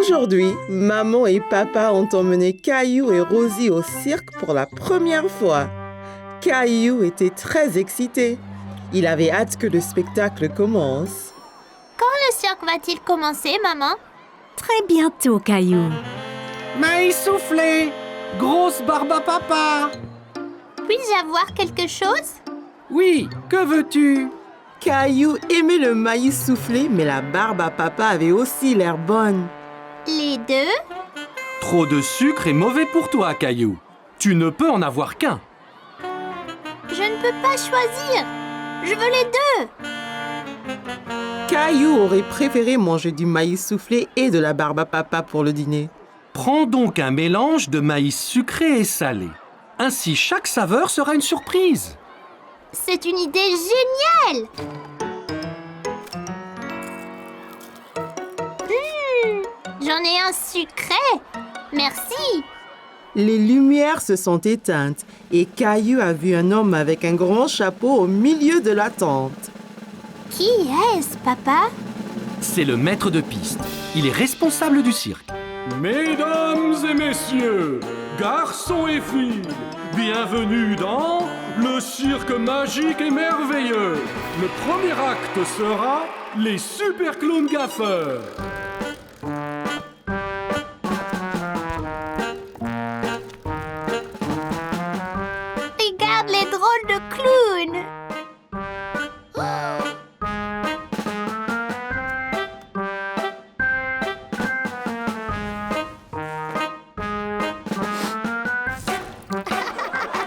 Aujourd'hui, maman et papa ont emmené Caillou et Rosie au cirque pour la première fois. Caillou était très excité. Il avait hâte que le spectacle commence. Quand le cirque va-t-il commencer, maman? Très bientôt, Caillou. Maïs soufflé, grosse barbe à papa. Puis-je avoir quelque chose? Oui, que veux-tu? Caillou aimait le maïs soufflé, mais la barbe à papa avait aussi l'air bonne. Les deux? Trop de sucre est mauvais pour toi, Caillou. Tu ne peux en avoir qu'un. Je ne peux pas choisir. Je veux les deux. Caillou aurait préféré manger du maïs soufflé et de la barbe à papa pour le dîner. Prends donc un mélange de maïs sucré et salé. Ainsi, chaque saveur sera une surprise. C'est une idée géniale! J'en ai un sucré. Merci. Les lumières se sont éteintes et Caillou a vu un homme avec un grand chapeau au milieu de la tente. Qui est-ce, papa? C'est le maître de piste. Il est responsable du cirque. Mesdames et messieurs, garçons et filles, bienvenue dans le cirque magique et merveilleux. Le premier acte sera les super clowns gaffeurs. Regarde les drôles de clowns.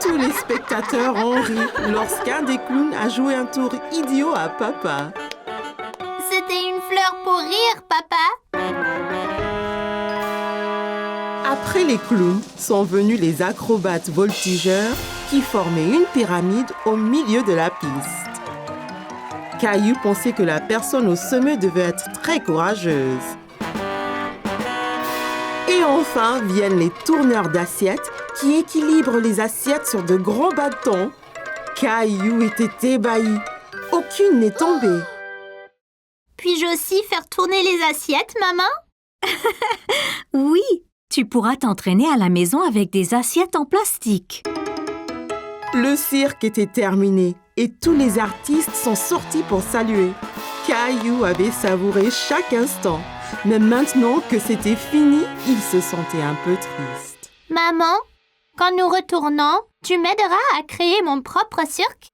Tous les spectateurs ont ri lorsqu'un des clowns a joué un tour idiot à papa. C'était une fleur pour rire, papa. Après les clowns sont venus les acrobates voltigeurs qui formaient une pyramide au milieu de la piste. Caillou pensait que la personne au sommet devait être très courageuse. Et enfin viennent les tourneurs d'assiettes qui équilibrent les assiettes sur de grands bâtons. Caillou était ébahi. Aucune n'est tombée. Puis-je aussi faire tourner les assiettes, maman? Oui, tu pourras t'entraîner à la maison avec des assiettes en plastique. Le cirque était terminé et tous les artistes sont sortis pour saluer. Caillou avait savouré chaque instant, mais maintenant que c'était fini, il se sentait un peu triste. Maman, quand nous retournons, tu m'aideras à créer mon propre cirque?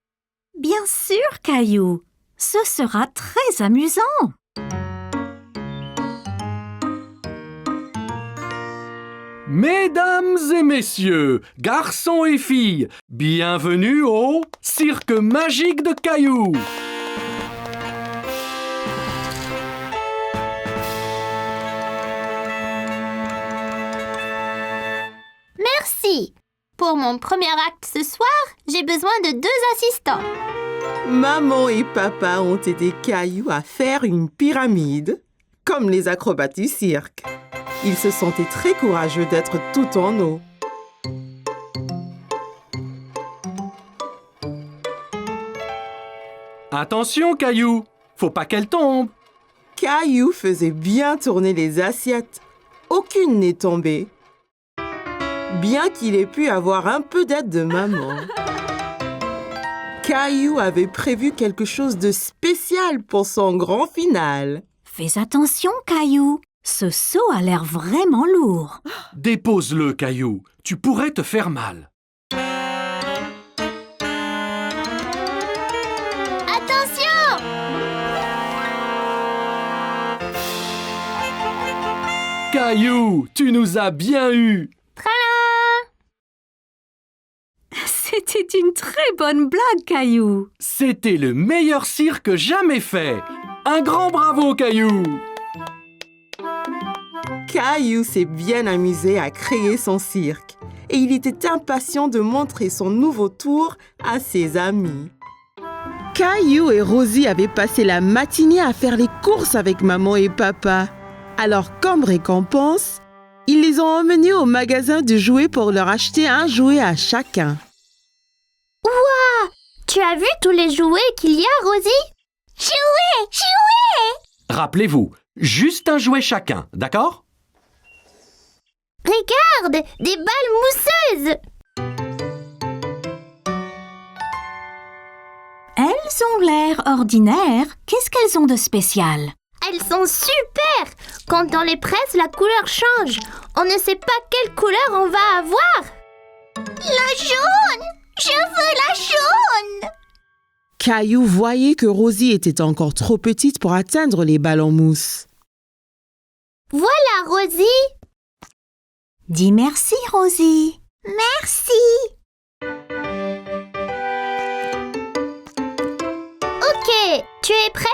Bien sûr, Caillou. Ce sera très amusant. Mesdames et messieurs, garçons et filles, bienvenue au cirque magique de Caillou. Merci. Pour mon premier acte ce soir, j'ai besoin de 2 assistants. Maman et papa ont aidé Caillou à faire une pyramide, comme les acrobates du cirque. Ils se sentaient très courageux d'être tout en eau. Attention, Caillou, faut pas qu'elle tombe. Caillou faisait bien tourner les assiettes. Aucune n'est tombée. Bien qu'il ait pu avoir un peu d'aide de maman. Caillou avait prévu quelque chose de spécial pour son grand final. Fais attention, Caillou. Ce seau a l'air vraiment lourd. Dépose-le, Caillou, tu pourrais te faire mal. Attention! Caillou, tu nous as bien eus. Tralala! C'était une très bonne blague, Caillou. C'était le meilleur cirque jamais fait. Un grand bravo, Caillou. Caillou s'est bien amusé à créer son cirque et il était impatient de montrer son nouveau tour à ses amis. Caillou et Rosie avaient passé la matinée à faire les courses avec maman et papa. Alors, comme récompense, ils les ont emmenés au magasin de jouets pour leur acheter un jouet à chacun. Ouah! Tu as vu tous les jouets qu'il y a, Rosie? Jouets! Jouets! Rappelez-vous, juste un jouet chacun, d'accord? Regarde, des balles mousseuses! Elles ont l'air ordinaires. Qu'est-ce qu'elles ont de spécial? Elles sont super! Quand on les presse, la couleur change. On ne sait pas quelle couleur on va avoir. La jaune! Je veux la jaune! Caillou voyait que Rosie était encore trop petite pour atteindre les balles en mousse. Voilà, Rosie! Dis merci, Rosie. Merci! Ok, tu es prêt?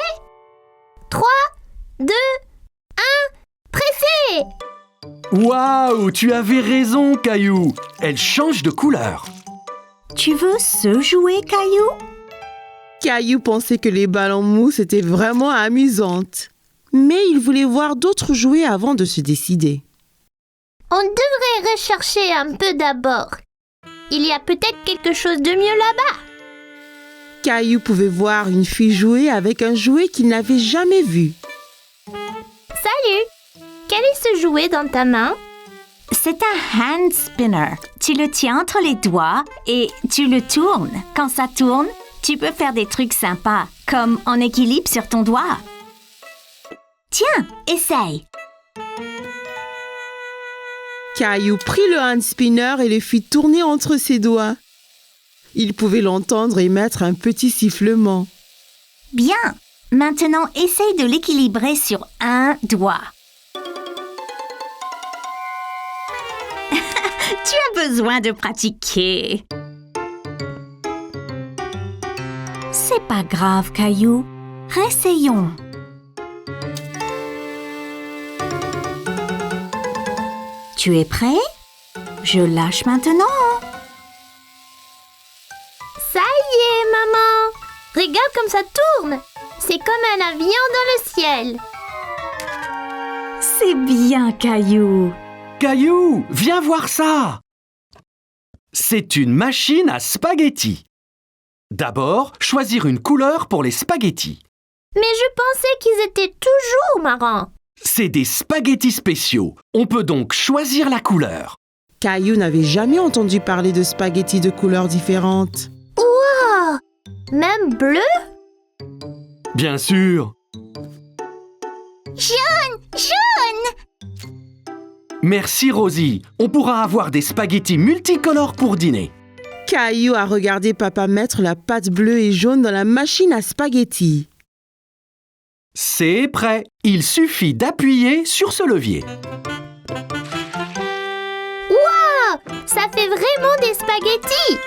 3, 2, 1, pressez! Waouh, tu avais raison, Caillou. Elle change de couleur. Tu veux ce jouet, Caillou? Caillou pensait que les balles en mousse étaient vraiment amusantes. Mais il voulait voir d'autres jouets avant de se décider. On devrait rechercher un peu d'abord. Il y a peut-être quelque chose de mieux là-bas. Caillou pouvait voir une fille jouer avec un jouet qu'il n'avait jamais vu. Salut! Quel est ce jouet dans ta main? C'est un hand spinner. Tu le tiens entre les doigts et tu le tournes. Quand ça tourne, tu peux faire des trucs sympas, comme en équilibre sur ton doigt. Tiens, essaye. Caillou prit le hand spinner et le fit tourner entre ses doigts. Il pouvait l'entendre émettre un petit sifflement. Bien. Maintenant, essaye de l'équilibrer sur un doigt. Tu as besoin de pratiquer. C'est pas grave, Caillou. Réessayons. Tu es prêt? Je lâche maintenant. Ça y est, maman! Regarde comme ça tourne! C'est comme un avion dans le ciel. C'est bien, Caillou. Caillou, viens voir ça. C'est une machine à spaghettis. D'abord, choisir une couleur pour les spaghettis. Mais je pensais qu'ils étaient toujours marrants. C'est des spaghettis spéciaux. On peut donc choisir la couleur. Caillou n'avait jamais entendu parler de spaghettis de couleurs différentes. Wow! Même bleu? Bien sûr. Jaune! Jaune! Merci Rosie. On pourra avoir des spaghettis multicolores pour dîner. Caillou a regardé papa mettre la pâte bleue et jaune dans la machine à spaghettis. C'est prêt. Il suffit d'appuyer sur ce levier. Wow! Ça fait vraiment des spaghettis!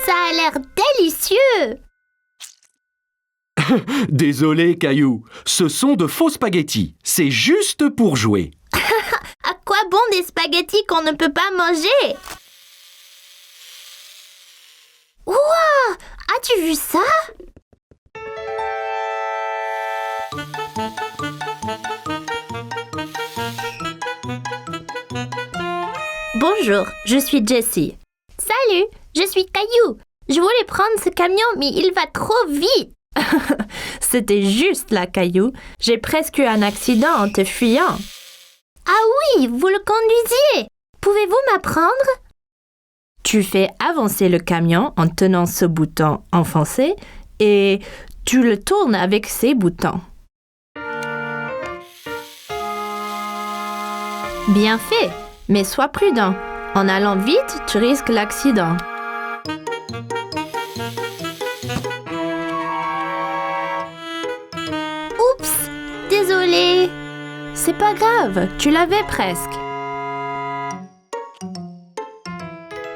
Ça a l'air délicieux! Désolé, Caillou. Ce sont de faux spaghettis. C'est juste pour jouer. À quoi bon des spaghettis qu'on ne peut pas manger? Wow! As-tu vu ça? Bonjour, je suis Jessie. Salut, je suis Caillou. Je voulais prendre ce camion, mais il va trop vite. C'était juste là, Caillou. J'ai presque eu un accident en te fuyant. Ah oui, vous le conduisiez. Pouvez-vous m'apprendre? Tu fais avancer le camion en tenant ce bouton enfoncé et tu le tournes avec ces boutons. Bien fait, mais sois prudent. En allant vite, tu risques l'accident. Oups, désolée. C'est pas grave, tu l'avais presque.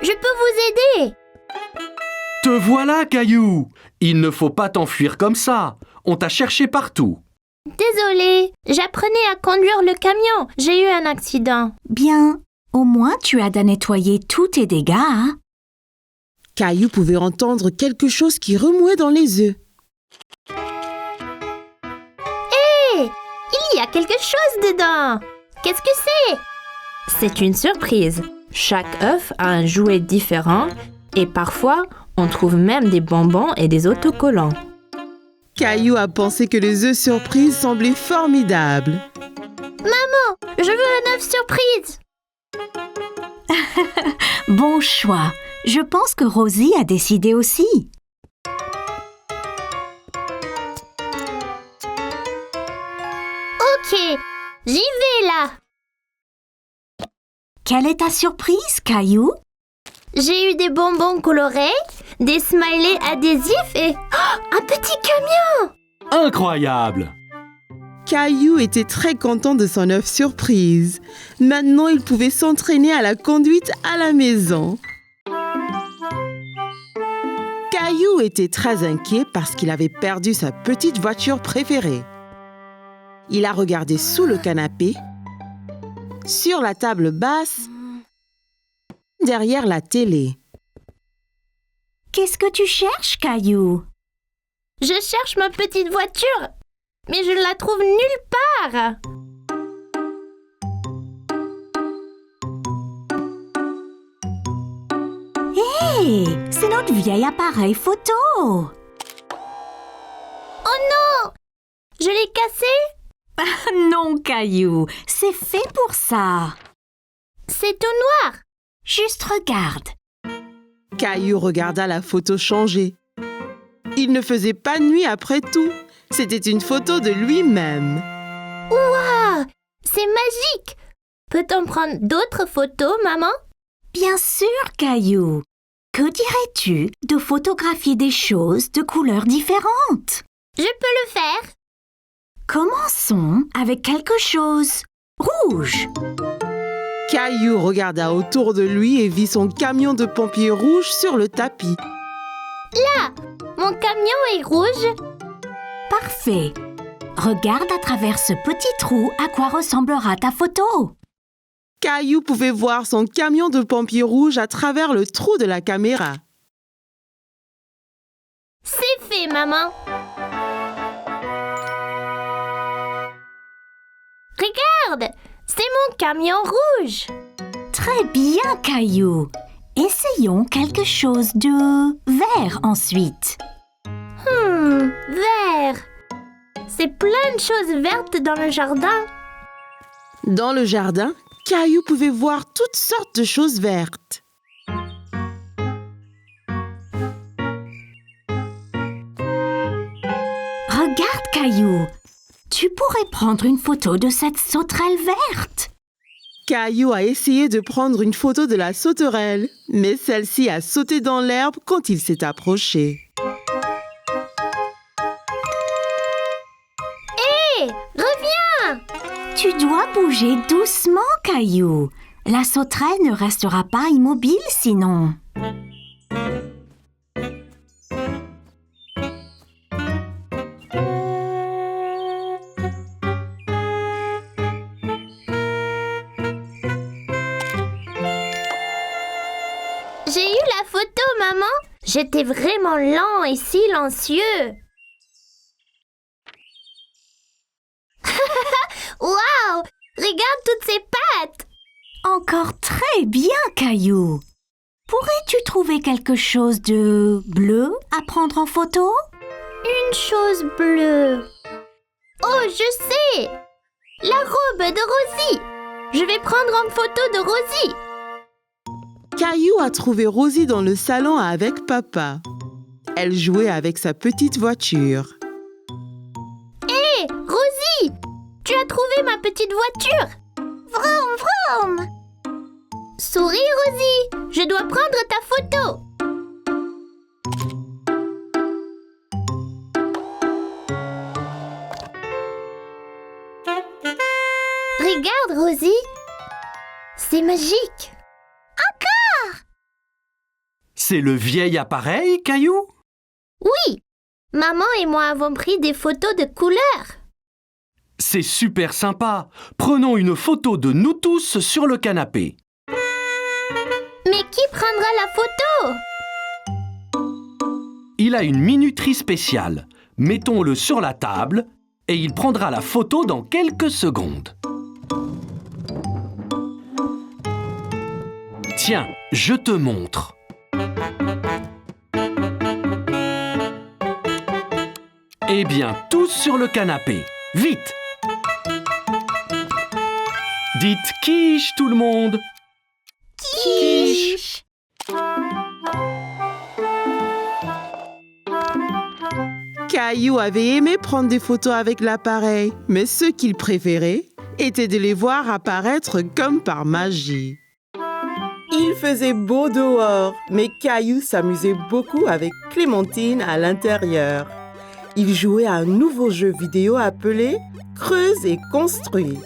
Je peux vous aider. Te voilà, Caillou. Il ne faut pas t'enfuir comme ça. On t'a cherché partout. Désolée, j'apprenais à conduire le camion. J'ai eu un accident. Bien. Au moins, tu as nettoyé tous tes dégâts, hein? Caillou pouvait entendre quelque chose qui remuait dans les œufs. Hé! Il y a quelque chose dedans. Qu'est-ce que c'est? C'est une surprise. Chaque œuf a un jouet différent et parfois, on trouve même des bonbons et des autocollants. Caillou a pensé que les œufs surprises semblaient formidables. Maman, je veux un œuf surprise. Bon choix. Je pense que Rosie a décidé aussi. Ok, j'y vais là. Quelle est ta surprise, Caillou? J'ai eu des bonbons colorés, des smileys adhésifs et un petit camion. Incroyable! Caillou était très content de son œuf surprise. Maintenant, il pouvait s'entraîner à la conduite à la maison. Caillou était très inquiet parce qu'il avait perdu sa petite voiture préférée. Il a regardé sous le canapé, sur la table basse, derrière la télé. Qu'est-ce que tu cherches, Caillou? Je cherche ma petite voiture, mais je ne la trouve nulle part. Hé, c'est notre vieil appareil photo. Oh non! Je l'ai cassé? Non, Caillou, c'est fait pour ça. C'est tout noir. Juste regarde. Caillou regarda la photo changer. Il ne faisait pas nuit après tout. C'était une photo de lui-même. Waouh! C'est magique! Peut-on prendre d'autres photos, maman? Bien sûr, Caillou. Que dirais-tu de photographier des choses de couleurs différentes? Je peux le faire. Commençons avec quelque chose rouge. Caillou regarda autour de lui et vit son camion de pompiers rouge sur le tapis. Là, mon camion est rouge. Parfait. Regarde à travers ce petit trou à quoi ressemblera ta photo. Caillou pouvait voir son camion de pompiers rouge à travers le trou de la caméra. C'est fait, maman. Regarde, c'est mon camion rouge. Très bien, Caillou. Essayons quelque chose de vert ensuite. Vert. C'est plein de choses vertes dans le jardin. Dans le jardin, Caillou pouvait voir toutes sortes de choses vertes. Regarde, Caillou. Tu pourrais prendre une photo de cette sauterelle verte. Caillou a essayé de prendre une photo de la sauterelle, mais celle-ci a sauté dans l'herbe quand il s'est approché. Hé, reviens! Tu dois bouger doucement, Caillou. La sauterelle ne restera pas immobile sinon. J'ai eu la photo, maman. J'étais vraiment lent et silencieux. Waouh! Regarde toutes ces pattes! Encore très bien, Caillou. Pourrais-tu trouver quelque chose de bleu à prendre en photo? Une chose bleue. Oh, je sais! La robe de Rosie. Je vais prendre en photo de Rosie. Caillou a trouvé Rosie dans le salon avec papa. Elle jouait avec sa petite voiture. Hé, Rosie! Tu as trouvé ma petite voiture? Vroom, vroom! Souris, Rosie! Je dois prendre ta photo! Regarde, Rosie! C'est magique! C'est le vieil appareil, Caillou? Oui! Maman et moi avons pris des photos de couleurs. C'est super sympa. Prenons une photo de nous tous sur le canapé. Mais qui prendra la photo? Il a une minuterie spéciale. Mettons-le sur la table et il prendra la photo dans quelques secondes. Tiens, je te montre. Eh bien, tous sur le canapé. Vite! Dites quiche tout le monde. Quiche. Caillou avait aimé prendre des photos avec l'appareil, mais ce qu'il préférait était de les voir apparaître comme par magie. Il faisait beau dehors, mais Caillou s'amusait beaucoup avec Clémentine à l'intérieur. Il jouait à un nouveau jeu vidéo appelé « Creuse et construis ».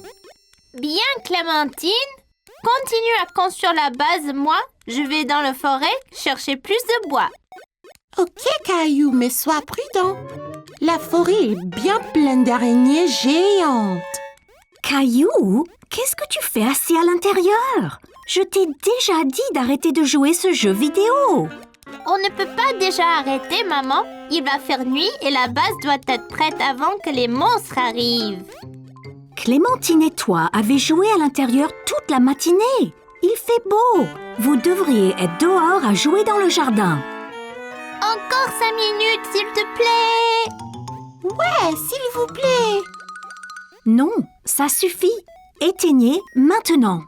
Bien, Clémentine. Continue à construire la base, moi, je vais dans la forêt chercher plus de bois. Ok, Caillou, mais sois prudent. La forêt est bien pleine d'araignées géantes. Caillou, qu'est-ce que tu fais assis à l'intérieur? Je t'ai déjà dit d'arrêter de jouer ce jeu vidéo. On ne peut pas déjà arrêter, maman. Il va faire nuit et la base doit être prête avant que les monstres arrivent. Clémentine et toi avez joué à l'intérieur toute la matinée. Il fait beau. Vous devriez être dehors à jouer dans le jardin. Encore 5 minutes, s'il te plaît. Ouais, s'il vous plaît. Non, ça suffit. Éteignez maintenant.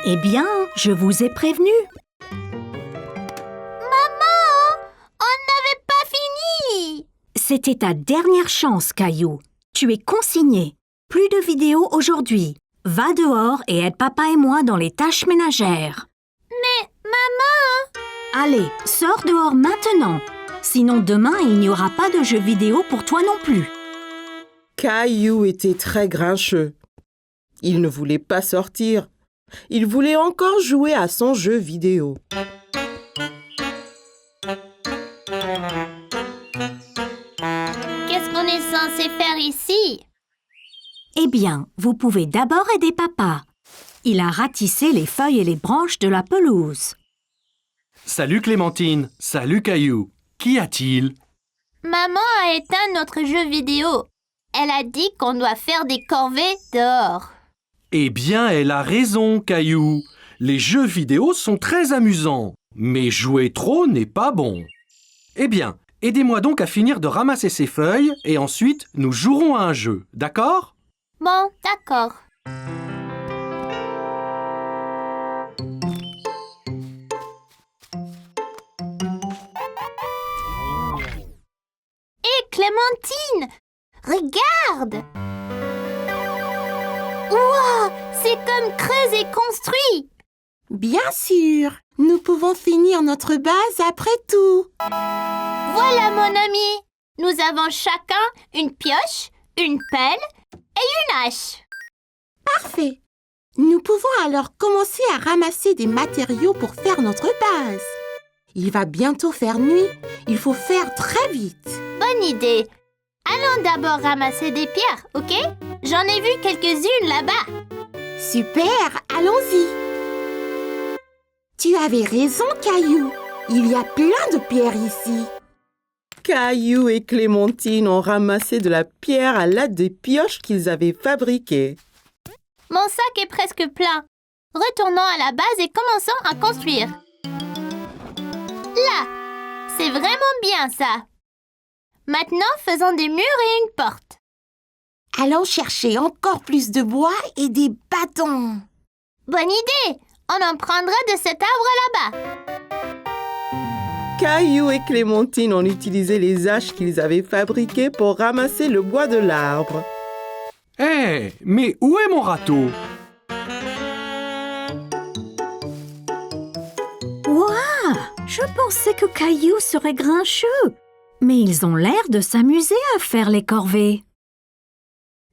Eh bien, je vous ai prévenu. Maman, on n'avait pas fini. C'était ta dernière chance, Caillou. Tu es consigné. Plus de vidéos aujourd'hui. Va dehors et aide papa et moi dans les tâches ménagères. Mais, maman... Allez, sors dehors maintenant. Sinon demain, il n'y aura pas de jeux vidéo pour toi non plus. Caillou était très grincheux. Il ne voulait pas sortir. Il voulait encore jouer à son jeu vidéo. Qu'est-ce qu'on est censé faire ici? Eh bien, vous pouvez d'abord aider papa. Il a ratissé les feuilles et les branches de la pelouse. Salut Clémentine, salut Caillou. Qu'y a-t-il? Maman a éteint notre jeu vidéo. Elle a dit qu'on doit faire des corvées dehors. Eh bien, elle a raison, Caillou. Les jeux vidéo sont très amusants, mais jouer trop n'est pas bon. Eh bien, aidez-moi donc à finir de ramasser ces feuilles et ensuite nous jouerons à un jeu, d'accord? Bon, d'accord. Hé, Clémentine! Regarde! Wow! C'est comme creuse et construit! Bien sûr, nous pouvons finir notre base après tout. Voilà, mon ami! Nous avons chacun une pioche, une pelle et une hache. Parfait. Nous pouvons alors commencer à ramasser des matériaux pour faire notre base. Il va bientôt faire nuit. Il faut faire très vite. Bonne idée! Allons d'abord ramasser des pierres, ok? J'en ai vu quelques-unes là-bas. Super, allons-y. Tu avais raison, Caillou. Il y a plein de pierres ici. Caillou et Clémentine ont ramassé de la pierre à l'aide des pioches qu'ils avaient fabriquées. Mon sac est presque plein. Retournons à la base et commençons à construire. Là, c'est vraiment bien ça. Maintenant, faisons des murs et une porte. Allons chercher encore plus de bois et des bâtons. Bonne idée! On en prendra de cet arbre là-bas. Caillou et Clémentine ont utilisé les haches qu'ils avaient fabriquées pour ramasser le bois de l'arbre. Hé, mais où est mon râteau? Ouah! Je pensais que Caillou serait grincheux. Mais ils ont l'air de s'amuser à faire les corvées.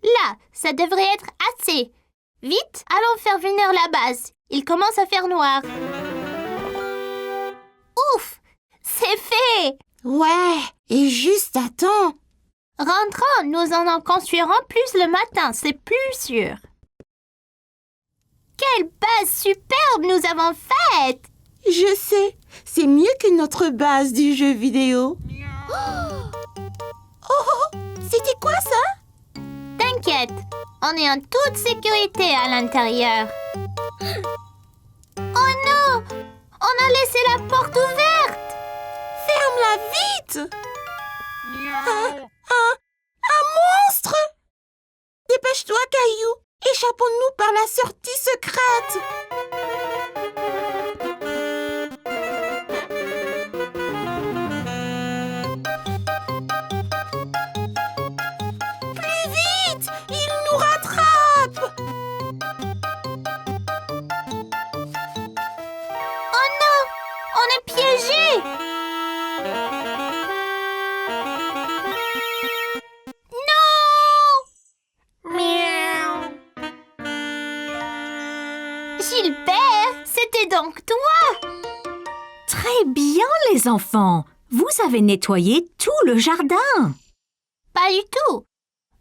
Là, ça devrait être assez. Vite, allons faire venir la base. Il commence à faire noir. Ouf! C'est fait! Ouais, et juste à temps. Rentrons, nous en construirons plus le matin, c'est plus sûr. Quelle base superbe nous avons faite! Je sais, c'est mieux que notre base du jeu vidéo. Oh, c'était quoi ça? T'inquiète, on est en toute sécurité à l'intérieur. Oh non! On a laissé la porte ouverte! Ferme-la vite! Un monstre! Dépêche-toi, Caillou, et Échappons-nous par la sortie secrète. Plus vite! Il nous rattrape! Oh non! On est piégés! Gilbert, c'était donc toi! Très bien, les enfants. Vous avez nettoyé tout le jardin. Pas du tout.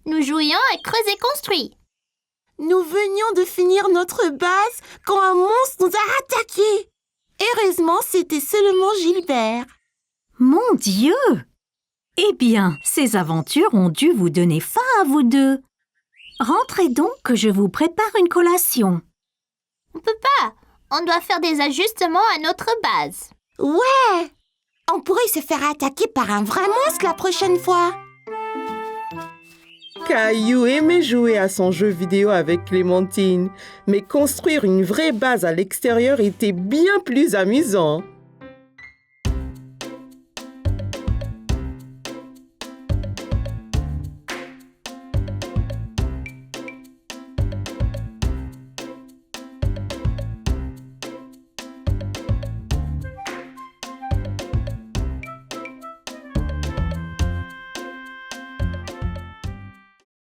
Nous jouions à creuser construit. Nous venions de finir notre base quand un monstre nous a attaqués. Heureusement, c'était seulement Gilbert. Mon Dieu! Eh bien, ces aventures ont dû vous donner faim à vous deux. Rentrez donc que je vous prépare une collation. On peut pas. On doit faire des ajustements à notre base. Ouais! On pourrait se faire attaquer par un vrai monstre la prochaine fois. Caillou aimait jouer à son jeu vidéo avec Clémentine, mais construire une vraie base à l'extérieur était bien plus amusant.